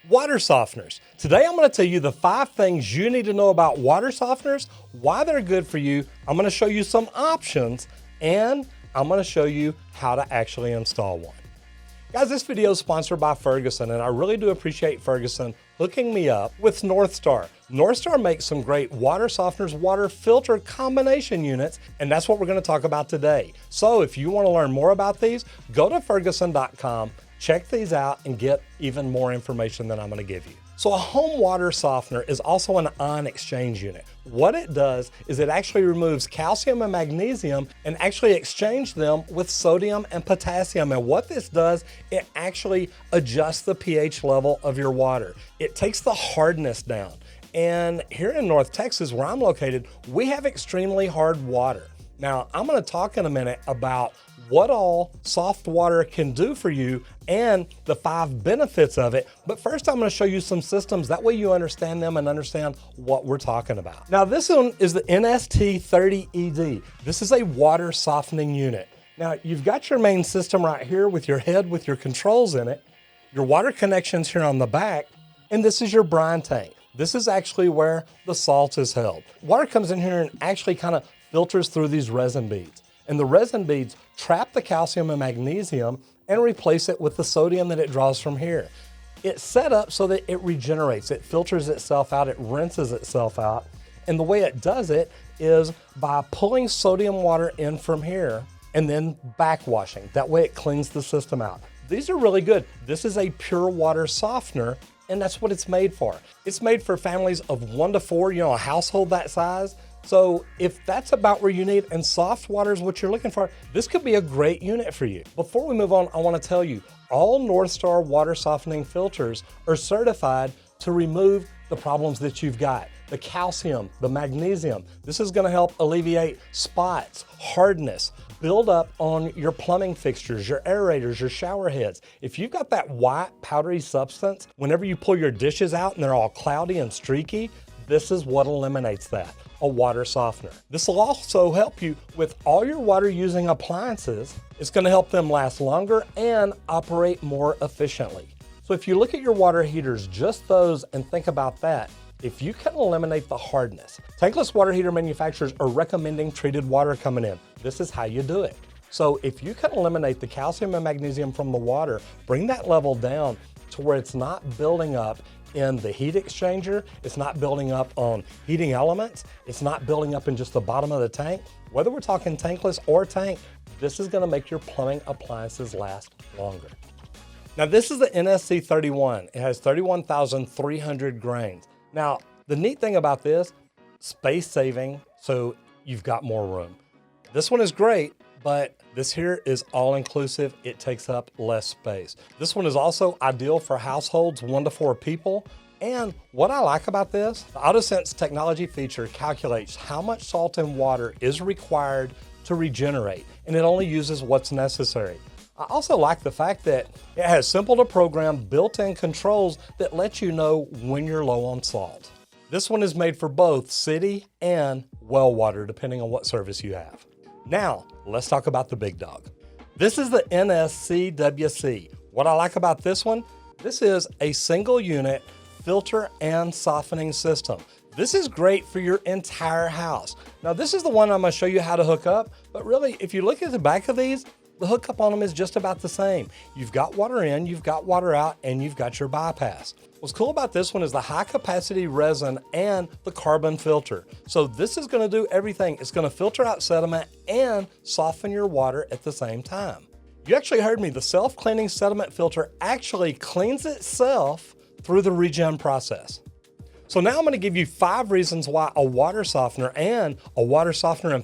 Water softeners. Today I'm going to tell you the 5 things you need to know about water softeners, why they're good for you. I'm going to show you some options, and I'm going to show you how to actually install one. Guys, this video is sponsored by Ferguson, and I really do appreciate Ferguson hooking me up with Northstar. Northstar makes some great water softeners, water filter combination units, and that's what we're going to talk about today. So if you want to learn more about these, go to ferguson.com, check these out, and get even more information than I'm going to give you. So a home water softener is also an ion exchange unit. What it does is it actually removes calcium and magnesium and actually exchange them with sodium and potassium. And what this does, it actually adjusts the pH level of your water. It takes the hardness down. And here in North Texas, where I'm located, we have extremely hard water. Now, I'm going to talk in a minute about what all soft water can do for you and the 5 benefits of it. But first, I'm going to show you some systems. That way you understand them and understand what we're talking about. Now, this one is the NST30ED. This is a water softening unit. Now, you've got your main system right here with your head with your controls in it, your water connections here on the back, and this is your brine tank. This is actually where the salt is held. Water comes in here and actually kind of filters through these resin beads. And the resin beads trap the calcium and magnesium and replace it with the sodium that it draws from here. It's set up so that it regenerates, it filters itself out, it rinses itself out. And the way it does it is by pulling sodium water in from here and then backwashing. That way it cleans the system out. These are really good. This is a pure water softener, and that's what it's made for. It's made for families of 1 to 4, a household that size. So if that's about where you need, and soft water is what you're looking for, this could be a great unit for you. Before we move on, I want to tell you, all Northstar water softening filters are certified to remove the problems that you've got. The calcium, the magnesium. This is going to help alleviate spots, hardness, build up on your plumbing fixtures, your aerators, your shower heads. If you've got that white powdery substance, whenever you pull your dishes out and they're all cloudy and streaky, this is what eliminates that, a water softener. This will also help you with all your water using appliances. It's going to help them last longer and operate more efficiently. So if you look at your water heaters, just those, and think about that, if you can eliminate the hardness, tankless water heater manufacturers are recommending treated water coming in. This is how you do it. So if you can eliminate the calcium and magnesium from the water, bring that level down to where it's not building up in the heat exchanger, it's not building up on heating elements, it's not building up in just the bottom of the tank. Whether we're talking tankless or tank, this is going to make your plumbing appliances last longer. Now, this is the NSC31. It has 31,300 grains. Now, the neat thing about this, space saving, so you've got more room. This one is great, but this here is all-inclusive. It takes up less space. This one is also ideal for households 1 to 4 people. And what I like about this, the AutoSense technology feature calculates how much salt and water is required to regenerate, and it only uses what's necessary. I also like the fact that it has simple to program built-in controls that let you know when you're low on salt. This one is made for both city and well water, depending on what service you have. Now, let's talk about the big dog. This is the NSCWC. What I like about this one, this is a single unit filter and softening system. This is great for your entire house. Now, this is the one I'm going to show you how to hook up, but really, if you look at the back of these, the hookup on them is just about the same. You've got water in, you've got water out, and you've got your bypass. What's cool about this one is the high capacity resin and the carbon filter. So this is going to do everything. It's going to filter out sediment and soften your water at the same time. You actually heard me. The self-cleaning sediment filter actually cleans itself through the regen process. So now I'm going to give you 5 reasons why a water softener and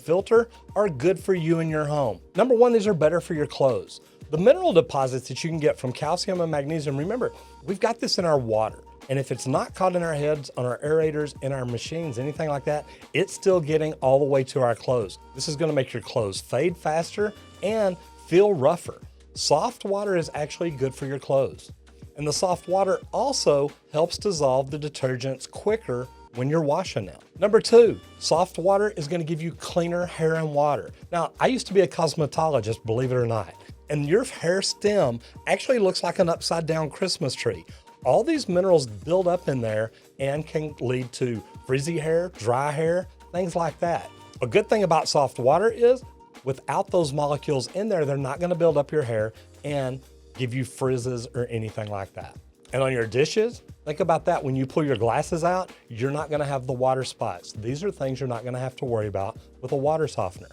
filter are good for you in your home. Number 1, these are better for your clothes. The mineral deposits that you can get from calcium and magnesium, remember, we've got this in our water. And if it's not caught in our heads, on our aerators, in our machines, anything like that, it's still getting all the way to our clothes. This is going to make your clothes fade faster and feel rougher. Soft water is actually good for your clothes. And the soft water also helps dissolve the detergents quicker when you're washing them. Number 2, soft water is going to give you cleaner hair and water. Now, I used to be a cosmetologist, believe it or not, and your hair stem actually looks like an upside down Christmas tree. All these minerals build up in there and can lead to frizzy hair, dry hair, things like that. A good thing about soft water is without those molecules in there, they're not gonna build up your hair and give you frizzes or anything like that. And on your dishes, think about that. When you pull your glasses out, you're not gonna have the water spots. These are things you're not gonna have to worry about with a water softener.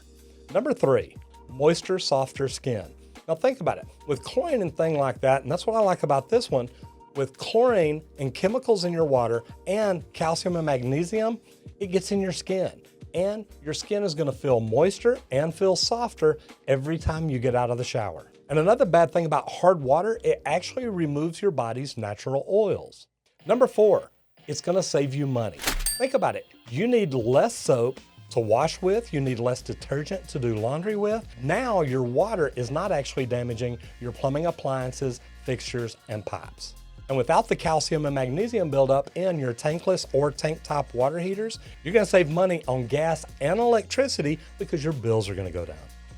Number 3, moisture, softer skin. Now think about it. With chlorine and things like that, and that's what I like about this one, with chlorine and chemicals in your water and calcium and magnesium, it gets in your skin. And your skin is gonna feel moister and feel softer every time you get out of the shower. And another bad thing about hard water, it actually removes your body's natural oils. Number 4, it's gonna save you money. Think about it. You need less soap to wash with, you need less detergent to do laundry with. Now your water is not actually damaging your plumbing appliances, fixtures, and pipes. And without the calcium and magnesium buildup in your tankless or tank top water heaters, you're gonna save money on gas and electricity because your bills are gonna go down.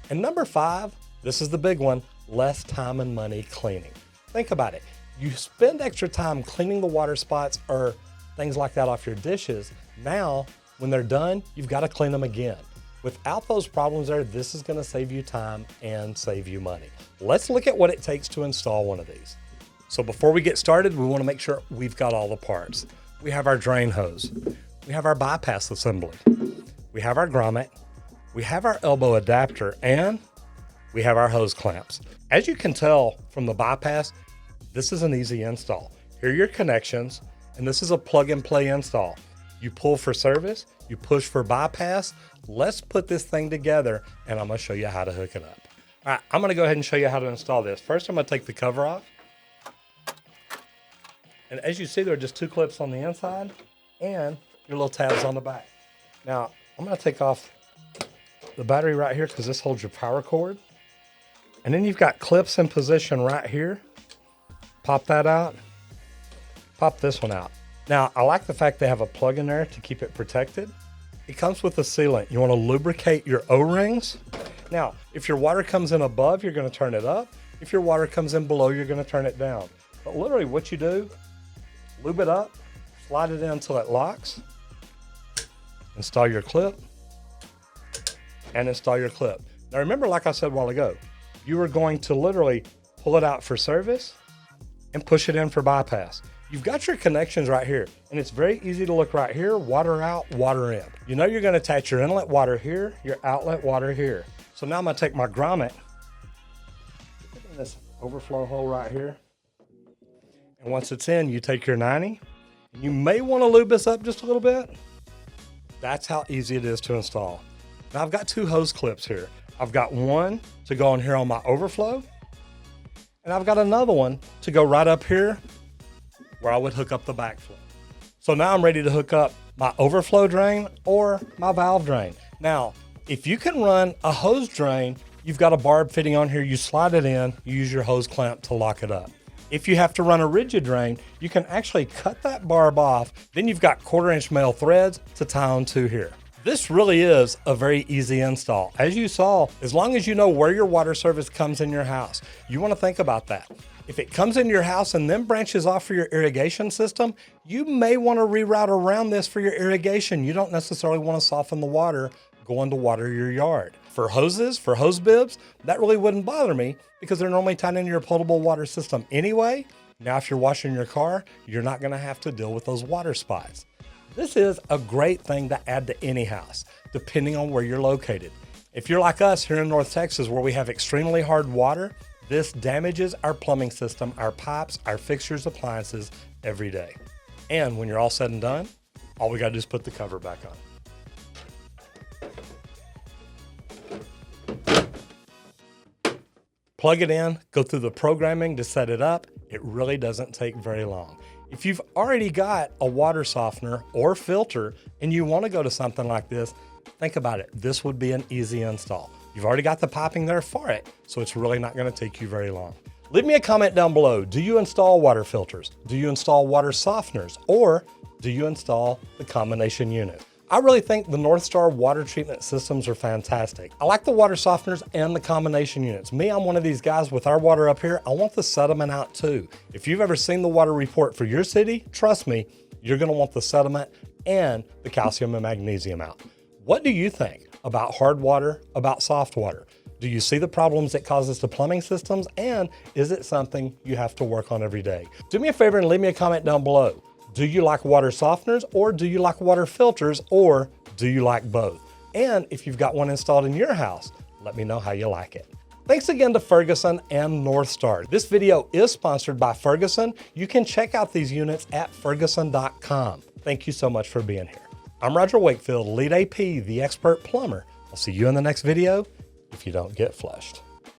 And number 5, this is the big one, less time and money cleaning. Think about it. You spend extra time cleaning the water spots or things like that off your dishes. Now, when they're done, you've gotta clean them again. Without those problems there, this is gonna save you time and save you money. Let's look at what it takes to install one of these. So before we get started, we wanna make sure we've got all the parts. We have our drain hose. We have our bypass assembly. We have our grommet. We have our elbow adapter, and we have our hose clamps. As you can tell from the bypass, this is an easy install. Here are your connections, and this is a plug and play install. You pull for service, you push for bypass. Let's put this thing together, and I'm gonna show you how to hook it up. All right, I'm gonna go ahead and show you how to install this. First, I'm gonna take the cover off. And as you see, there are just 2 clips on the inside and your little tabs on the back. Now, I'm gonna take off the battery right here because this holds your power cord. And then you've got clips in position right here. Pop that out, pop this one out. Now, I like the fact they have a plug in there to keep it protected. It comes with a sealant. You wanna lubricate your O-rings. Now, if your water comes in above, you're gonna turn it up. If your water comes in below, you're gonna turn it down. But literally what you do, lube it up, slide it in until it locks, install your clip, and install your clip. Now remember, like I said a while ago, you are going to literally pull it out for service and push it in for bypass. You've got your connections right here, and it's very easy to look right here, water out, water in. You know you're gonna attach your inlet water here, your outlet water here. So now I'm gonna take my grommet, put it in this overflow hole right here. And once it's in, you take your 90. You may want to lube this up just a little bit. That's how easy it is to install. Now I've got 2 hose clips here. I've got one to go in here on my overflow, and I've got another one to go right up here where I would hook up the backflow. So now I'm ready to hook up my overflow drain or my valve drain. Now, if you can run a hose drain, you've got a barb fitting on here, you slide it in, you use your hose clamp to lock it up. If you have to run a rigid drain, you can actually cut that barb off. Then you've got 1/4" male threads to tie onto here. This really is a very easy install. As you saw, as long as you know where your water service comes in your house, you wanna think about that. If it comes into your house and then branches off for your irrigation system, you may wanna reroute around this for your irrigation. You don't necessarily wanna soften the water going to water your yard. For hoses, for hose bibs, that really wouldn't bother me because they're normally tied into your potable water system anyway. Now, if you're washing your car, you're not gonna have to deal with those water spots. This is a great thing to add to any house, depending on where you're located. If you're like us here in North Texas, where we have extremely hard water, this damages our plumbing system, our pipes, our fixtures, appliances every day. And when you're all said and done, all we gotta do is put the cover back on. Plug it in, go through the programming to set it up. It really doesn't take very long. If you've already got a water softener or filter and you want to go to something like this, think about it. This would be an easy install. You've already got the piping there for it, so it's really not going to take you very long. Leave me a comment down below. Do you install water filters? Do you install water softeners? Or do you install the combination unit? I really think the North Star water treatment systems are fantastic. I like the water softeners and the combination units. Me, I'm one of these guys with our water up here. I want the sediment out too. If you've ever seen the water report for your city, trust me, you're gonna want the sediment and the calcium and magnesium out. What do you think about hard water, about soft water? Do you see the problems it causes to plumbing systems? And is it something you have to work on every day? Do me a favor and leave me a comment down below. Do you like water softeners, or do you like water filters, or do you like both? And if you've got one installed in your house, let me know how you like it. Thanks again to Ferguson and North Star. This video is sponsored by Ferguson. You can check out these units at ferguson.com. Thank you so much for being here. I'm Roger Wakefield, Lead AP, the expert plumber. I'll see you in the next video if you don't get flushed.